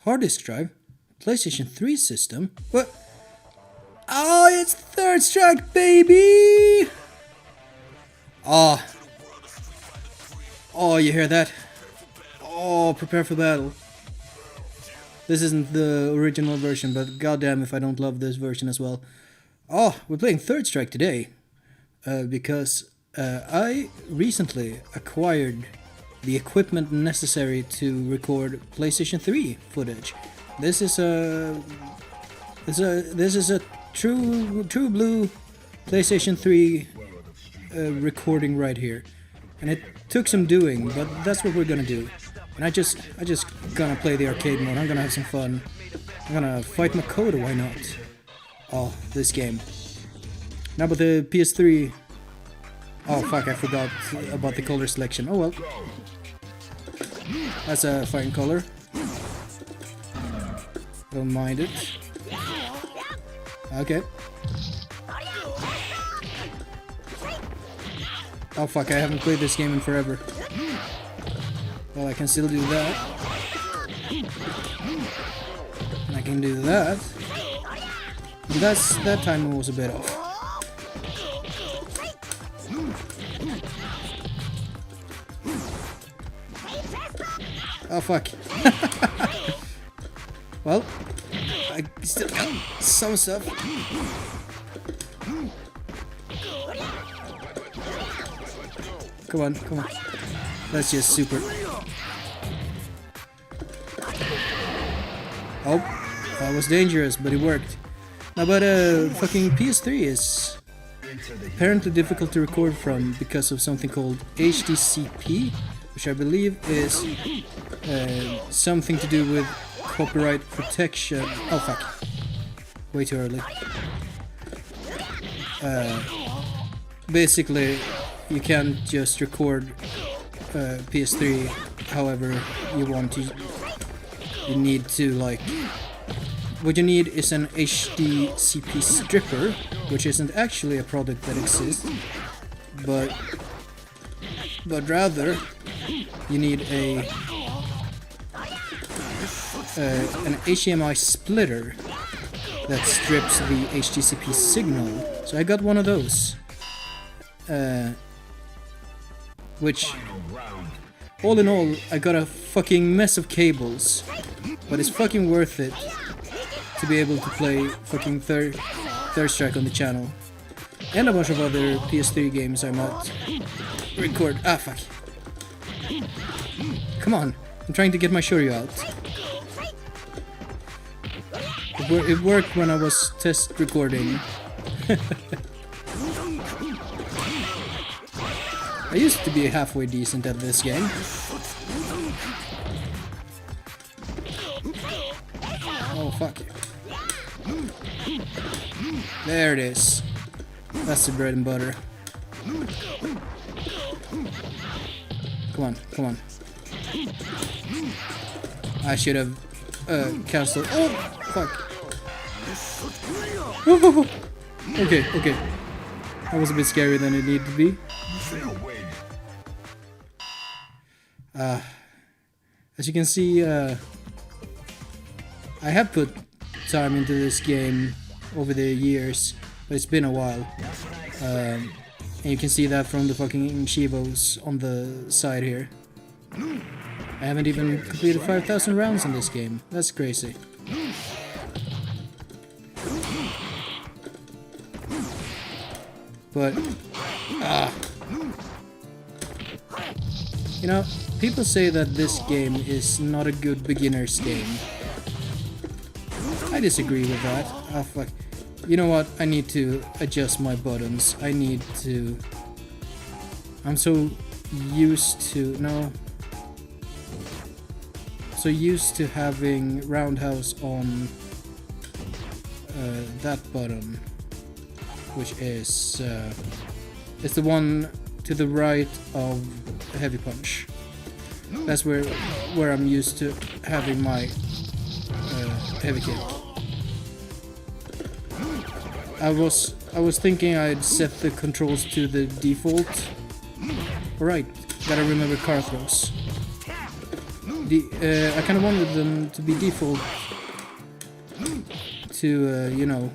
Hard disk drive? PlayStation 3 system? What? Oh, it's Third Strike, baby! Oh. Oh, you hear that? Oh, prepare for battle. This isn't the original version, but goddamn if I don't love this version as well. Oh, we're playing Third Strike today. Because I recently acquired the equipment necessary to record PlayStation 3 footage. This is a true blue PlayStation 3 recording right here, and it took some doing, but that's what we're gonna do. And I just gonna play the arcade mode. I'm gonna have some fun. I'm gonna fight Makoto. Why not? Oh, this game. Now, but the PS3. Oh fuck! I forgot about the color selection. Oh well. That's a fine color. Don't mind it. Okay. Oh fuck, I haven't played this game in forever. Well, I can still do that. And I can do that. And that time was a bit off. Oh fuck. Well, I still got some stuff. Come on, come on. That's just super. Oh, that was dangerous, but it worked. Now, but fucking PS3 is apparently difficult to record from because of something called HDCP, which I believe is something to do with copyright protection. Oh fuck. Way too early. Basically, you can't just record PS3 however you want to. You need to, like... What you need is an HDCP stripper, which isn't actually a product that exists, but rather you need an HDMI splitter that strips the HDCP signal. So I got one of those, which, all in all, I got a fucking mess of cables, but it's fucking worth it to be able to play fucking Third Strike on the channel, and a bunch of other PS3 games I might record. Ah, fuck. Come on, I'm trying to get my Shoryu out. It worked when I was test recording. I used to be halfway decent at this game. Oh, fuck. There it is. That's the bread and butter. Come on, come on. I should have cancelled. Oh, fuck. Okay, okay. That was a bit scarier than it needed to be. As you can see, I have put time into this game over the years, but it's been a while. And you can see that from the fucking Shivos on the side here. I haven't even completed 5,000 rounds in this game. That's crazy. But, you know, people say that this game is not a good beginner's game. I disagree with that. Oh, fuck. You know what? I need to adjust my buttons. I need to... I'm so used to... No. So used to having roundhouse on that button, which is it's the one to the right of heavy punch. That's where I'm used to having my heavy kick. I was thinking I'd set the controls to the default. Alright, gotta remember car throws. I kind of wanted them to be default to, you know,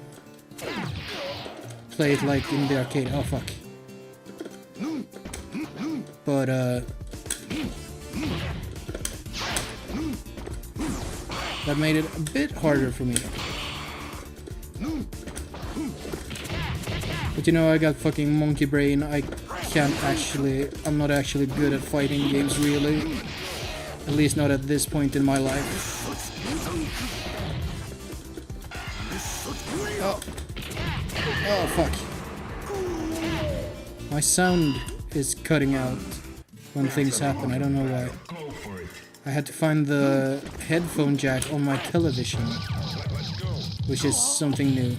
play it like in the arcade. Oh, fuck. But, that made it a bit harder for me. But you know, I got fucking monkey brain. I'm not actually good at fighting games, really. At least not at this point in my life. Oh. Oh, fuck. My sound is cutting out when things happen. I don't know why. I had to find the headphone jack on my television, which is something new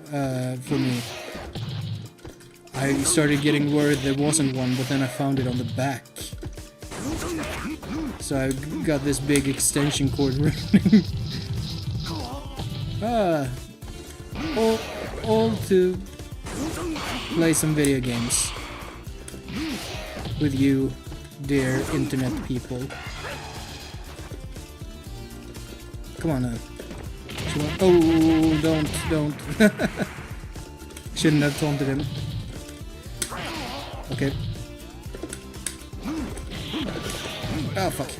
for me. I started getting worried there wasn't one, but then I found it on the back. So I got this big extension cord running. All to play some video games with you, dear internet people. Come on now. Oh, don't. Shouldn't have taunted him. Okay. Oh, fuck.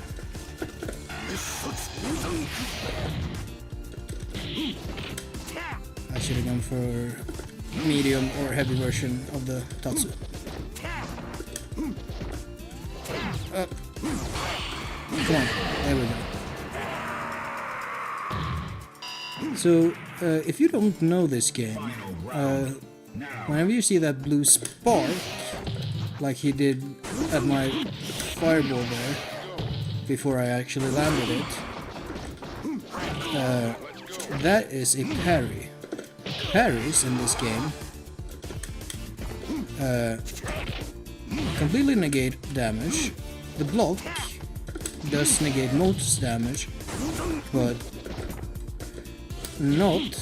I should have gone for medium or heavy version of the Tatsu. Come on, there we go. So, if you don't know this game, whenever you see that blue spark, like he did at my fireball there, before I actually landed it, that is a parry. Parries in this game completely negate damage. The block does negate most damage, but not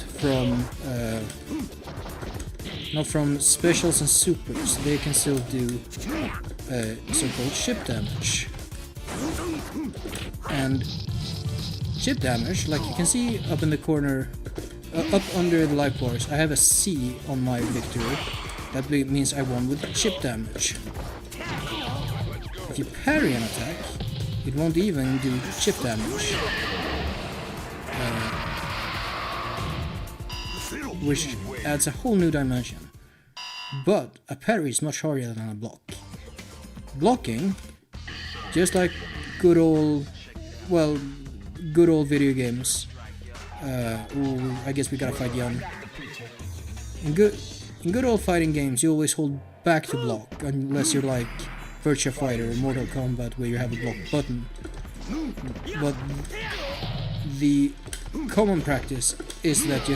from specials and supers. They can still do so-called chip damage. And chip damage, like you can see up in the corner, up under the life bars, I have a C on my victory. That means I won with chip damage. If you parry an attack, it won't even do chip damage. Which adds a whole new dimension. But a parry is much harder than a block. Blocking, just like good old video games. Ooh, I guess we gotta fight Jan. In good old fighting games, you always hold back to block, unless you're like Virtua Fighter or Mortal Kombat, where you have a block button. But the common practice is that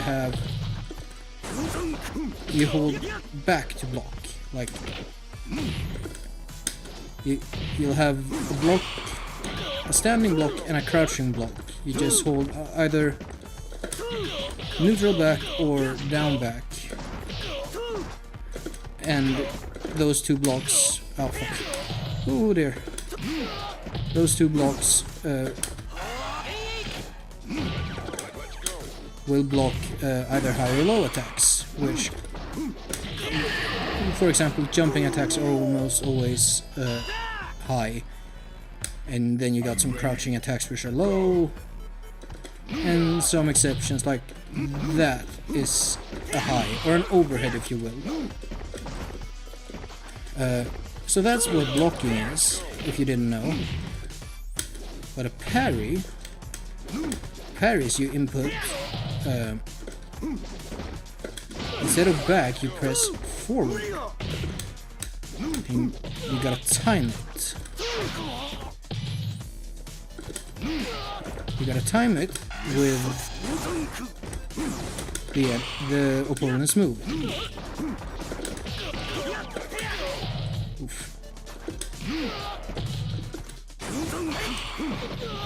you hold back to block. Like you'll have a block, a standing block and a crouching block. You just hold either neutral back or down back, and those two blocks. Oh fuck! Oh dear. Those two blocks will block either high or low attacks, which, for example, jumping attacks are almost always high, and then you got some crouching attacks which are low, and some exceptions like that is a high, or an overhead if you will. So that's what blocking is, if you didn't know. But a parry is you input, instead of back, you press forward. And you gotta time it. You gotta time it with the opponent's move. Oof.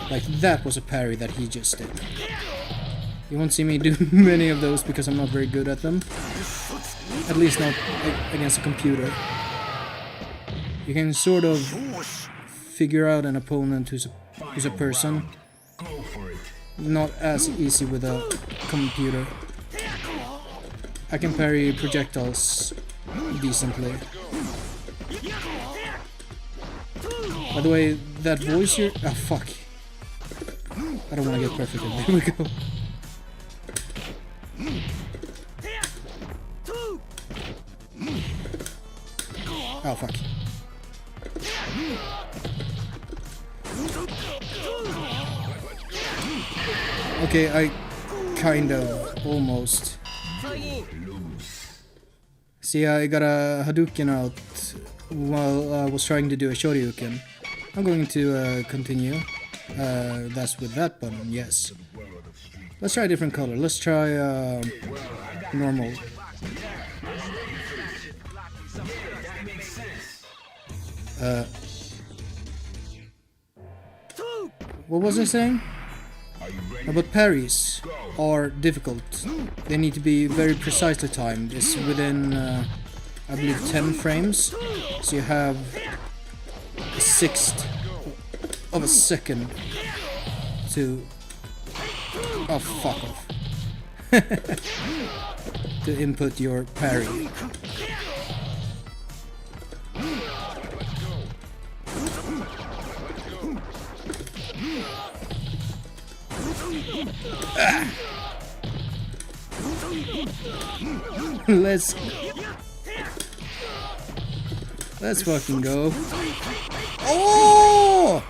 Like that was a parry that he just did. You won't see me do many of those because I'm not very good at them. At least not against a computer. You can sort of figure out an opponent who's who's a person. Not as easy with a computer. I can parry projectiles decently. By the way, that voice here... Oh, fuck. I don't want to get perfect. There we go. Oh, fuck. Okay, I kind of almost. See, I got a Hadouken out while I was trying to do a Shoryuken. I'm going to continue. That's with that button, yes. Let's try a different color. Let's try normal. What was I saying? But parries are difficult. They need to be very precisely timed. It's within, I believe, 10 frames. So you have a sixth of a second to... Oh, fuck off. To input your parry. Ah. Let's fucking go. Oh!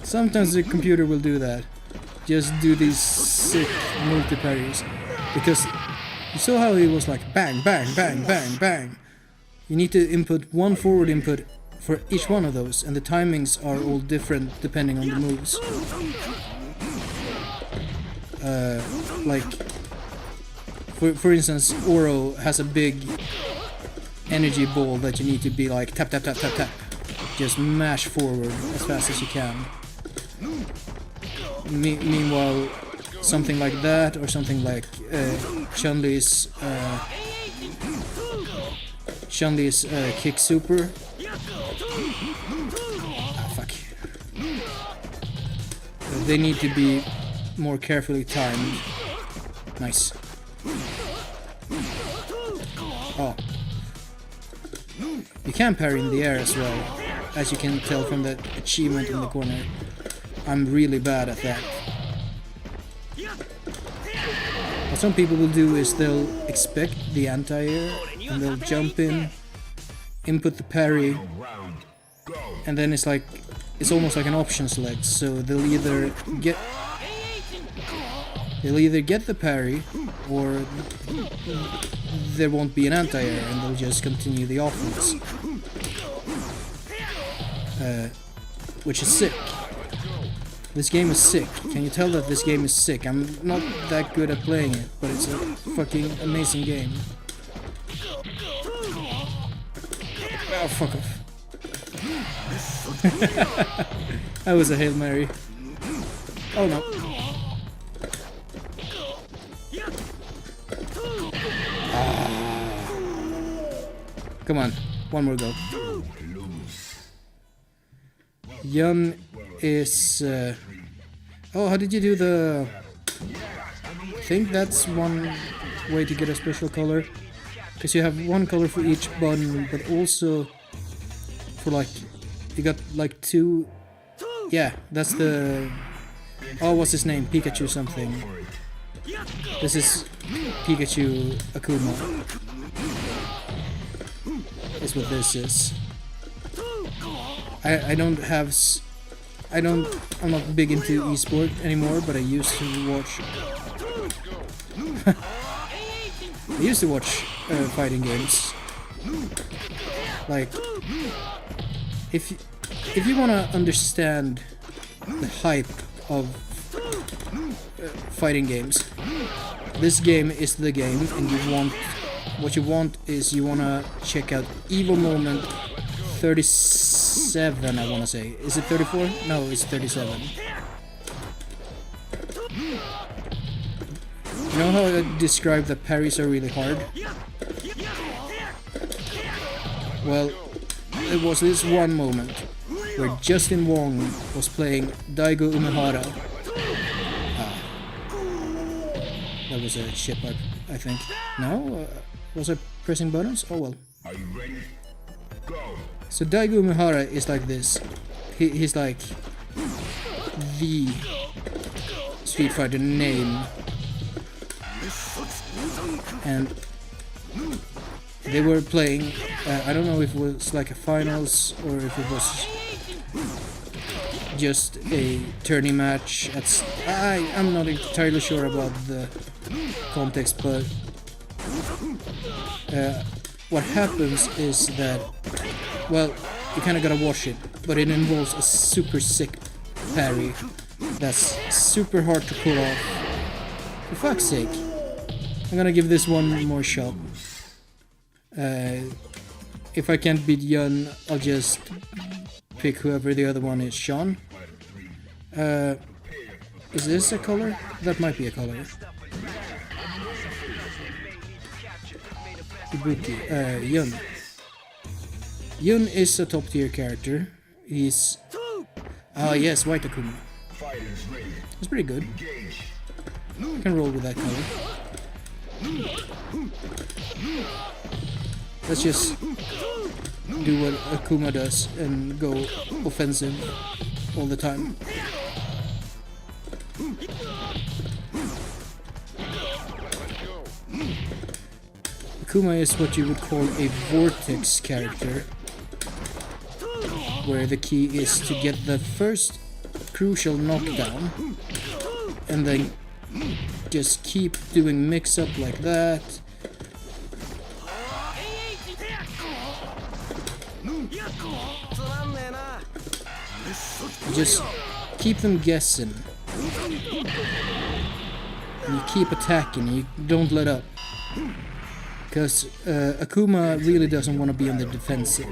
Sometimes the computer will do that. Just do these sick multi-parries. Because you saw how he was like bang, bang, bang, bang, bang. You need to input one forward input for each one of those, and the timings are all different depending on the moves. Like, for instance, Oro has a big energy ball that you need to be like tap, tap, tap, tap, tap. Just mash forward as fast as you can. Meanwhile, something like that, or something like Chun-Li's kick super. Ah, fuck. They need to be more carefully timed. Nice. Oh. You can parry in the air as well, as you can tell from that achievement in the corner. I'm really bad at that. What some people will do is they'll expect the anti-air and they'll jump in, input the parry, and then it's like, it's almost like an option select. So they'll either get the parry, or there won't be an anti-air and they'll just continue the offense. Which is sick. This game is sick. Can you tell that this game is sick? I'm not that good at playing it, but it's a fucking amazing game. Oh, fuck off. That was a Hail Mary. Oh no. Come on, one more go. Yun is... Oh, how did you do the... I think that's one way to get a special color. Because you have one color for each button, but also for like... You got like two... Yeah, that's the... Oh, what's his name? Pikachu something. This is Pikachu Akuma. Is what this is. I'm not big into esport anymore, but I used to watch fighting games. Like, if you want to understand the hype of fighting games, this game is the game, and what you want is you want to check out Evil Moment 37, I want to say. Is it 34? No, it's 37. You know how I described that parries are really hard? Well, it was this one moment where Justin Wong was playing Daigo Umehara. That was a shit bug, I think. No? Was I pressing buttons? Oh well. Are you ready? Go. So Daigo Umehara is like this. He's like the Street Fighter name. And they were playing, I don't know if it was like a finals or if it was just a tourney match. I'm not entirely sure about the context, but what happens is that, well, you kind of gotta watch it, but it involves a super sick parry that's super hard to pull off. For fuck's sake. I'm gonna give this one more shot. If I can't beat Yun, I'll just pick whoever the other one is. Sean? Is this a color? That might be a color. Ibuki. Yun. Yun is a top tier character. He's... Ah yes, White Akuma. That's pretty good. I can roll with that color. Let's just do what Akuma does and go offensive all the time. Akuma is what you would call a vortex character, where the key is to get the first crucial knockdown and then just keep doing mix-up like that. You just keep them guessing. And you keep attacking, you don't let up. Because Akuma really doesn't want to be on the defensive.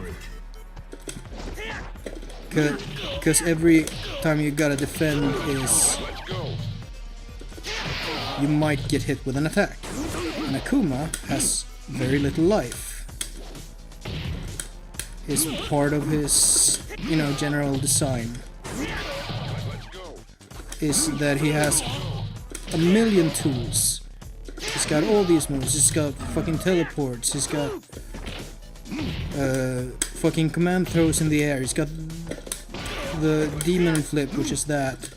Because every time you gotta defend is... you might get hit with an attack. And Akuma has very little life. It's part of his, you know, general design. Is that he has a million tools. He's got all these moves. He's got fucking teleports. He's got fucking command throws in the air. He's got the demon flip, which is that,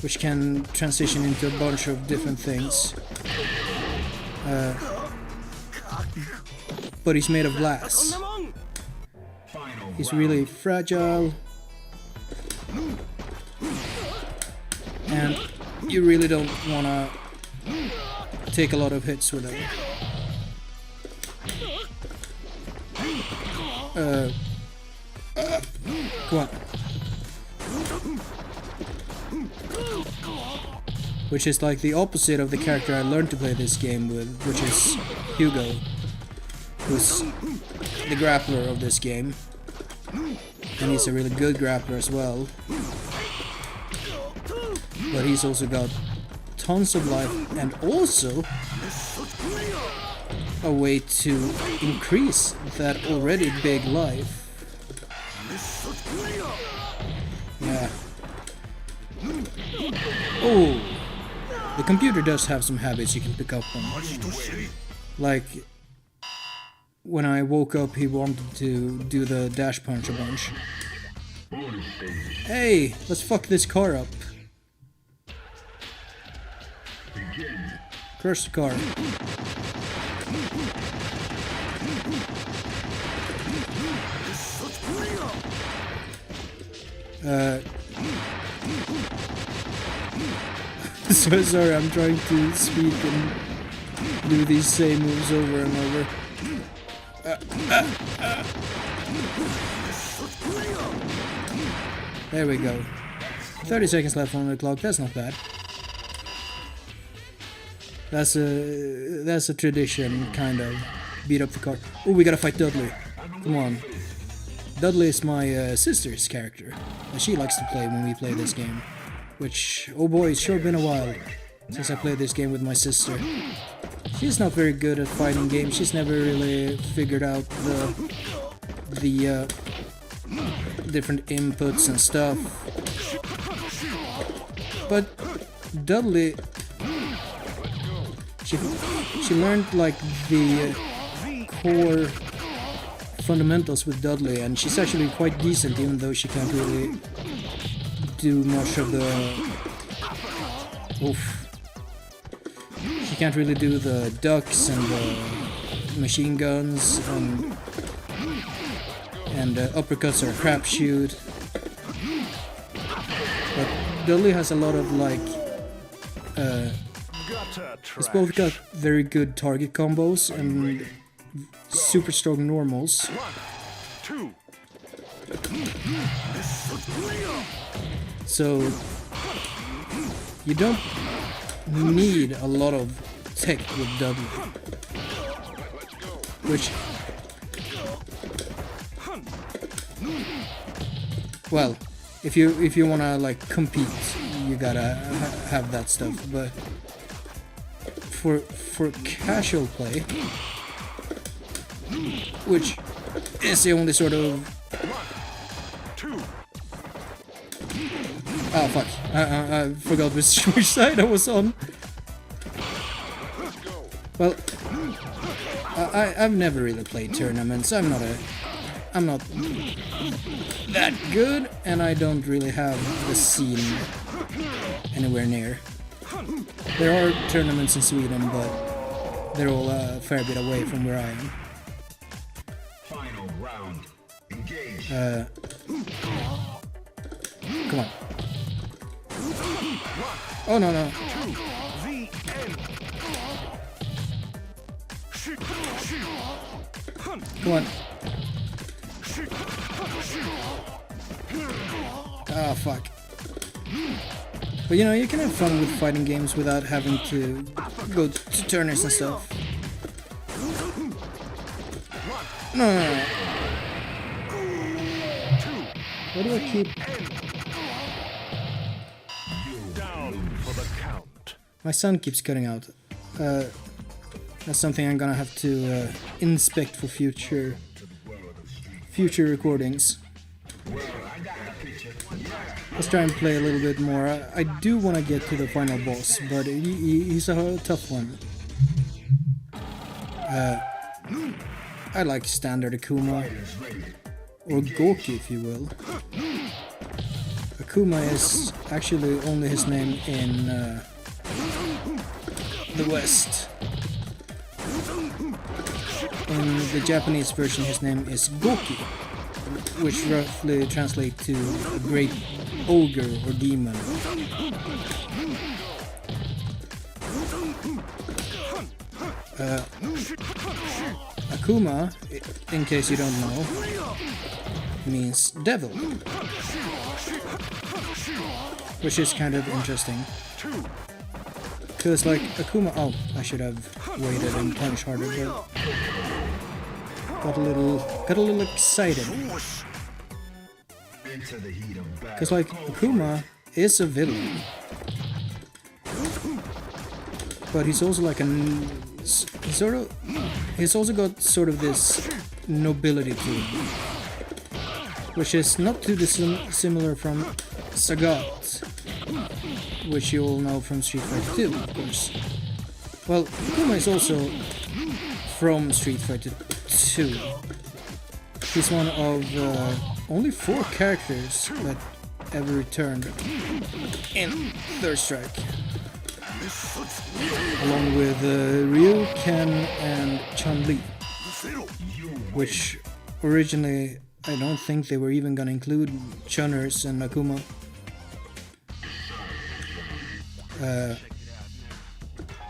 which can transition into a bunch of different things. But he's made of glass. He's really fragile. And you really don't wanna take a lot of hits with him. Come on. Which is like the opposite of the character I learned to play this game with, which is Hugo, who's the grappler of this game. And he's a really good grappler as well. But he's also got tons of life and also a way to increase that already big life. Yeah. Oh! The computer does have some habits you can pick up on. Like, when I woke up, he wanted to do the dash punch a bunch. Hey, let's fuck this car up. Curse the car. So sorry, I'm trying to speak and do these same moves over and over. There we go. 30 seconds left on the clock, that's not bad. That's a tradition, kind of. Beat up the car. Oh, we gotta fight Dudley. Come on. Dudley is my sister's character. And she likes to play when we play this game. Which, oh boy, it's sure been a while since I played this game with my sister. She's not very good at fighting games. She's never really figured out the different inputs and stuff. But Dudley, she learned like the core fundamentals with Dudley, and she's actually quite decent, even though she can't really do much of the... Oof. She can't really do the ducks and the machine guns, and uppercuts are a crapshoot. But Dudley has a lot of like... it's both got very good target combos and super strong normals. So you don't need a lot of tech with Dudley, which, well, if you wanna like compete, you gotta have that stuff. But for casual play, which is the only sort of... Oh fuck, I forgot which side I was on. Well, I've never really played tournaments. I'm not that good, and I don't really have the scene anywhere near. There are tournaments in Sweden, but they're all a fair bit away from where I am. Final round. Engage. Come on. Oh no no. Come on. Ah, fuck. But you know, you can have fun with fighting games without having to go to tournaments and stuff. No. Why do I keep... My sound keeps cutting out. That's something I'm gonna have to inspect for future recordings. Let's try and play a little bit more. I do want to get to the final boss, but he's a tough one. I like standard Akuma, or Goki if you will. Akuma is actually only his name in the West. In the Japanese version his name is Goki, which roughly translates to a great ogre or demon. Akuma, in case you don't know, means devil, which is kind of interesting. Because like Akuma, oh, I should have waited and punched harder, but got a little excited. Because like Akuma is a villain, but he's also like he's also got sort of this nobility to him, which is not too dissimilar from Sagat, which you all know from Street Fighter 2, of course. Well, Akuma is also from Street Fighter 2. He's one of only 4 characters that ever returned in Third Strike, along with Ryu, Ken, and Chun-Li, which originally I don't think they were even gonna include Chunners and Akuma.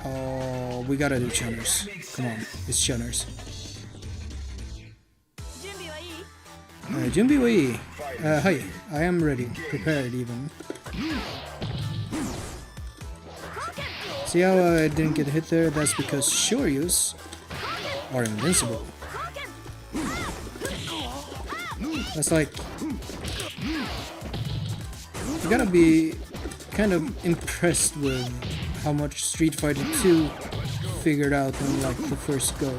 Oh, we gotta do Chunners. Come on, it's Chunners. Junbi Wai. Hi, I am ready, prepared even. See how I didn't get hit there? That's because Shoryus are invincible. That's like... You gotta be kind of impressed with how much Street Fighter 2 figured out on like the first go.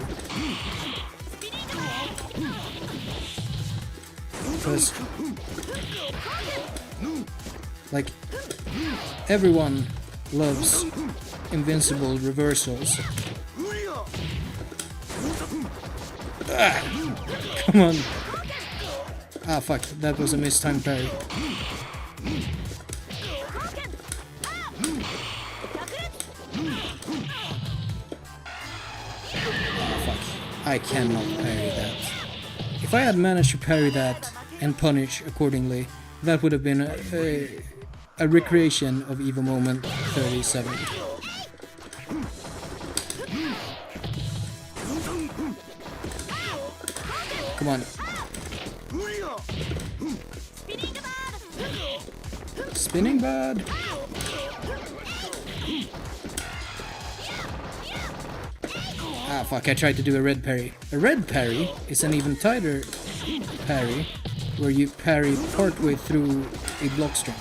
Because Like, everyone loves invincible reversals. Come on. Ah, fuck. That was a mistimed parry. Oh, fuck. I cannot parry that. If I had managed to parry that and punish accordingly, that would have been a recreation of Evo Moment 37. Come on. Spinning bad. Ah, fuck, I tried to do a red parry. A red parry is an even tighter parry, where you parry partway through a block string.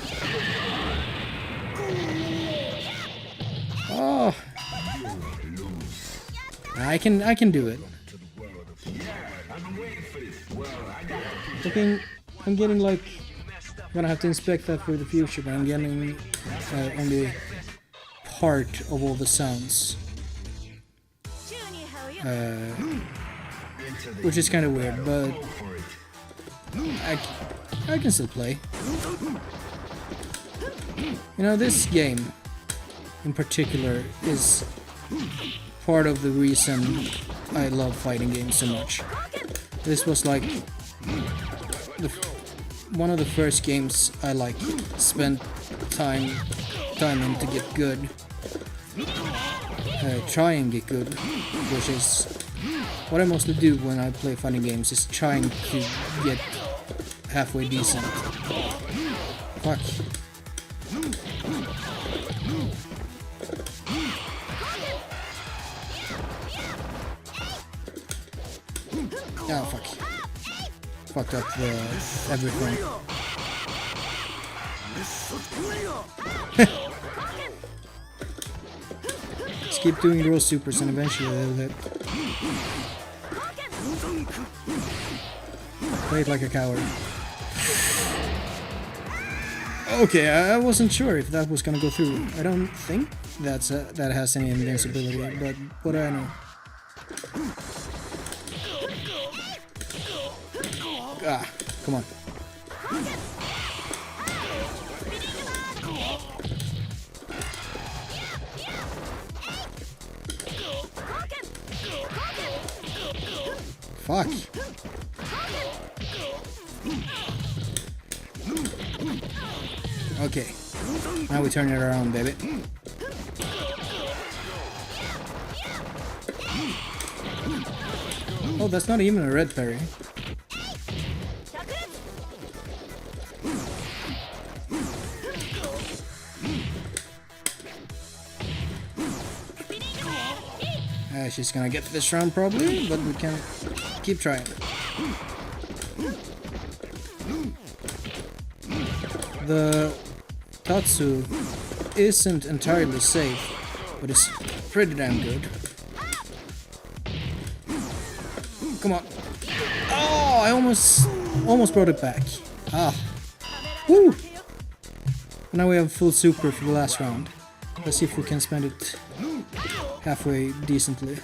Oh, I can do it. I'm getting like, I'm gonna have to inspect that for the future, but I'm getting only part of all the sounds, which is kind of weird, but I can still play. You know, this game in particular is part of the reason I love fighting games so much. This was like one of the first games I like spent time in to get good, try and get good, which is what I mostly do when I play fighting games, is trying to get halfway decent. Fuck. Oh, fuck. Fucked up the everything. Just keep doing raw supers and eventually they'll hit. Play it like a coward. Okay, I wasn't sure if that was gonna go through. I don't think that has any invincibility, but what do I know? Ah, come on. Fuck. Okay. Now we turn it around, baby. Oh, that's not even a red parry. She's gonna get this round probably, but we can keep trying. The Tatsu isn't entirely safe, but it's pretty damn good. Come on. Oh, I almost brought it back. Ah. Woo! Now we have full super for the last round. Let's see if we can spend it halfway decently.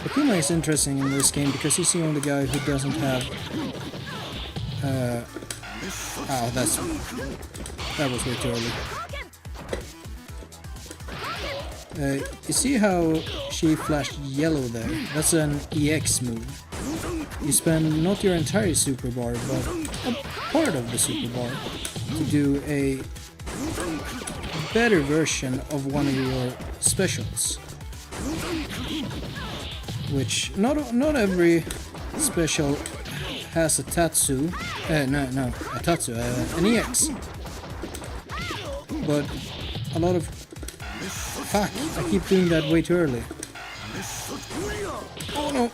Akuma is interesting in this game because he's the only guy who doesn't have oh, that was way too early. You see how she flashed yellow there? That's an EX move. You spend not your entire super bar, but a part of the super bar to do a better version of one of your specials. Which not every special has a Tatsu. No, a Tatsu, an EX. But a lot of... Fuck, I keep doing that way too early. Oh no!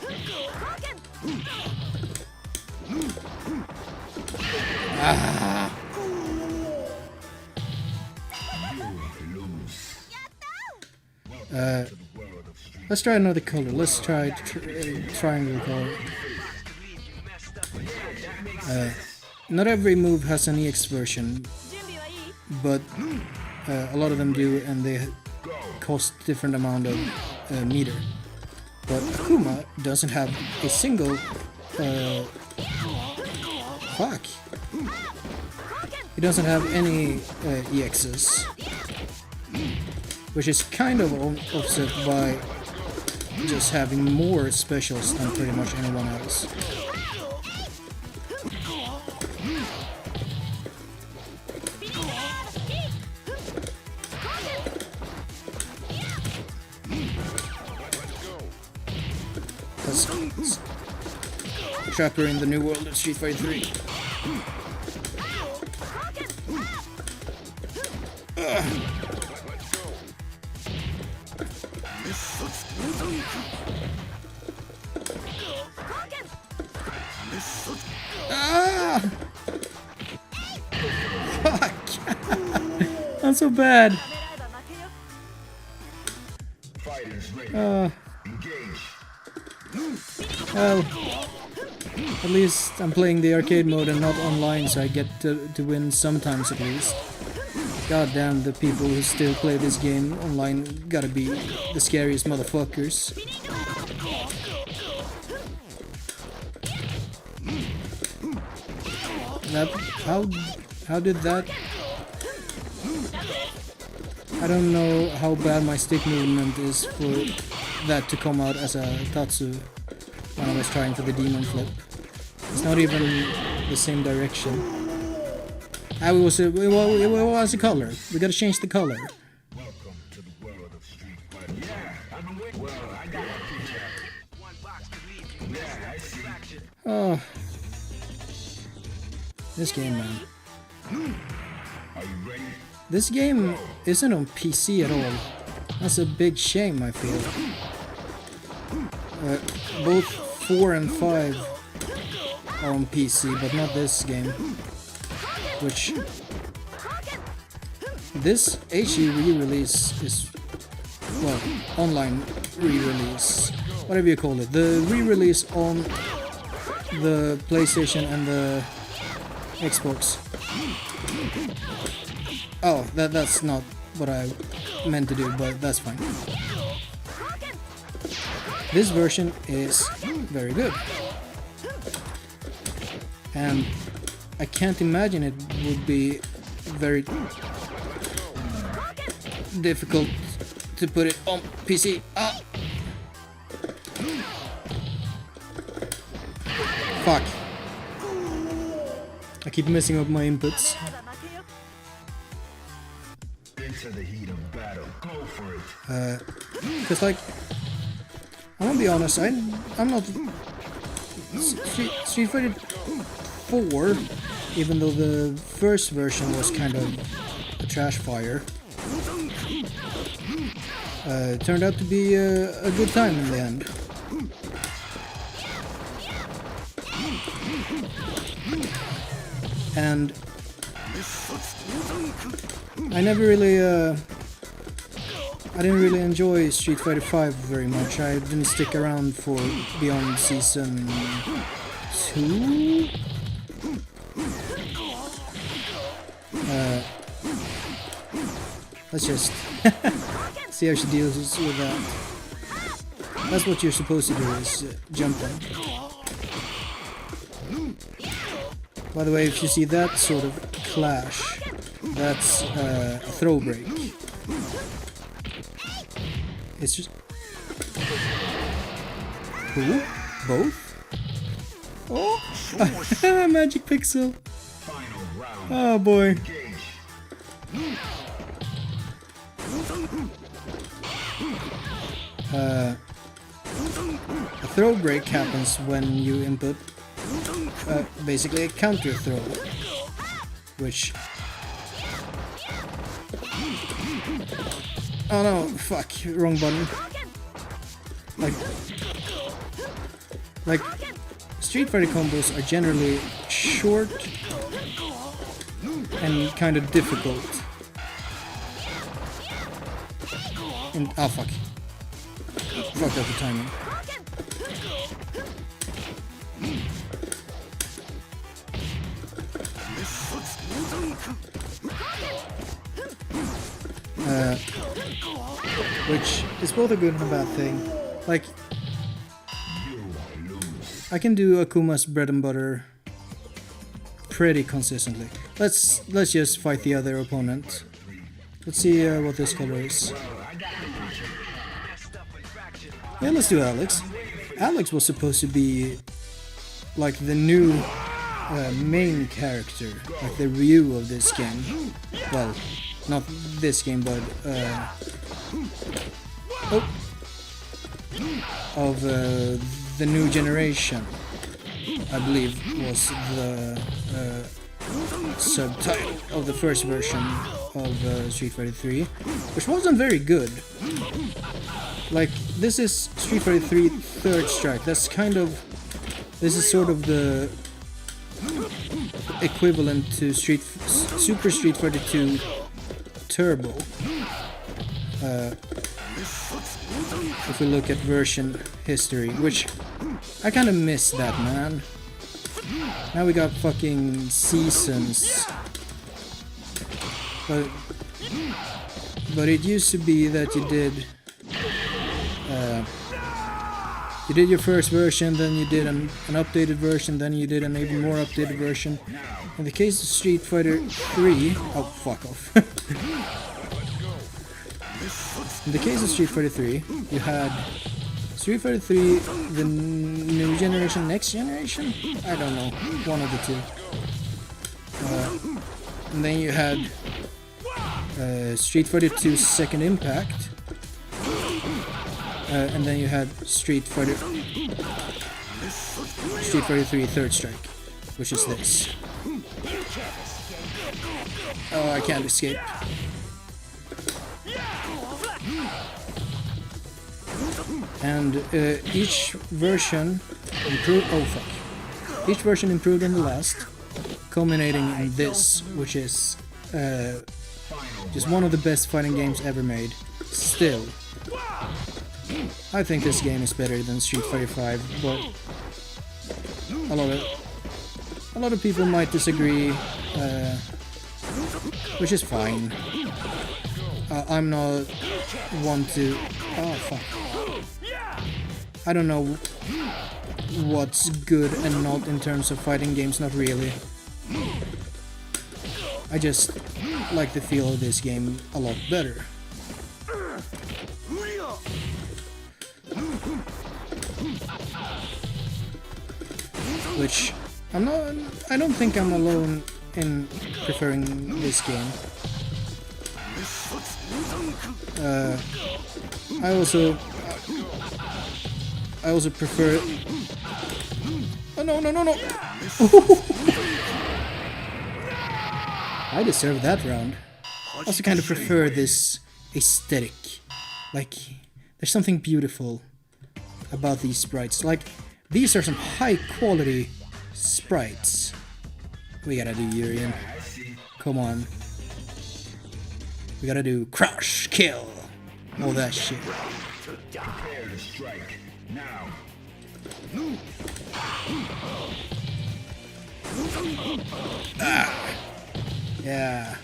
Ah! Let's try another color. Let's try triangle color. not every move has an EX version, but a lot of them do, and they cost different amount of meter. But Akuma doesn't have a single fuck. He doesn't have any EXs, which is kind of offset by just having more specials than pretty much anyone else. Let's trap her in the new world of Street Fighter 3. Ah! Fuck! Not so bad. Well, at least I'm playing the arcade mode and not online, so I get to win sometimes at least. God damn, the people who still play this game online gotta be the scariest motherfuckers. That, how did that? I don't know how bad my stick movement is for that to come out as a Tatsu when I was trying for the demon flip. It's not even the same direction. It was a color. We gotta change the color. Welcome to the world of Street Fighter. Yeah, I'm awake. Well, I got a picture. One box to leave. Yeah, I see. Oh. This game, man. Are you ready? This game isn't on PC at all. That's a big shame, I feel. Both 4 and 5 are on PC, but not this game. Which... This HE re-release is... well, online re-release. Whatever you call it. The re-release on the PlayStation and the Xbox. Oh, that's not what I meant to do, but that's fine. This version is very good. And I can't imagine it would be very difficult to put it on PC. Ah! Fuck. I keep messing up my inputs. Into the heat of battle. Go for it. Cause like, I'm gonna be honest, I'm not Street Fighter 4, even though the first version was kind of a trash fire. It turned out to be a good time in the end. And I never really, I didn't really enjoy Street Fighter 5 very much. I didn't stick around for beyond season 2? Let's just see how she deals with that. That's what you're supposed to do, is jump in. By the way, if you see that sort of clash, that's a throw break. It's just... Who? Both? Oh! Magic Pixel! Oh boy. A throw break happens when you input basically a counter throw, which... Oh no, fuck, wrong button. Like Street Fighter combos are generally short and kind of difficult. And, oh fuck. Fucked up the timing. Which is both a good and a bad thing. Like, I can do Akuma's bread and butter pretty consistently. Let's just fight the other opponent. Let's see what this color is. Yeah, let's do Alex. Alex was supposed to be like the new main character, like the Ryu of this game. Well, not this game, but of the new generation, I believe was the subtitle of the first version of Street Fighter 3, which wasn't very good. Like, this is Street Fighter 3 Third Strike. That's kind of, this is sort of the equivalent to Super Street Fighter 2 Turbo. If we look at version history, which I kind of miss that, man. Now we got fucking seasons, but it used to be that you did your first version, then you did an updated version, then you did an even more updated version. In the case of Street Fighter 3, oh fuck off. In the case of Street Fighter 3, you had Street Fighter 3, the new generation, next generation? I don't know, one of the two. And then you had Street Fighter 2 Second Impact. And then you had Street Fighter 3 Third Strike, which is this. Oh, I can't escape. And each version improved. Oh fuck! Each version improved on the last, culminating in this, which is just one of the best fighting games ever made. Still, I think this game is better than Street Fighter 5, but a lot of people might disagree, which is fine. I'm not one to. Oh fuck! I don't know what's good and not in terms of fighting games. Not really. I just like the feel of this game a lot better. Which I don't think I'm alone in preferring this game. I also prefer. Oh no! I deserve that round. I also kind of prefer this aesthetic. Like, there's something beautiful about these sprites. Like, these are some high quality sprites. We gotta do Urian. Come on. We gotta do crush, kill, all that shit. Prepare to strike now. Ah. Yeah.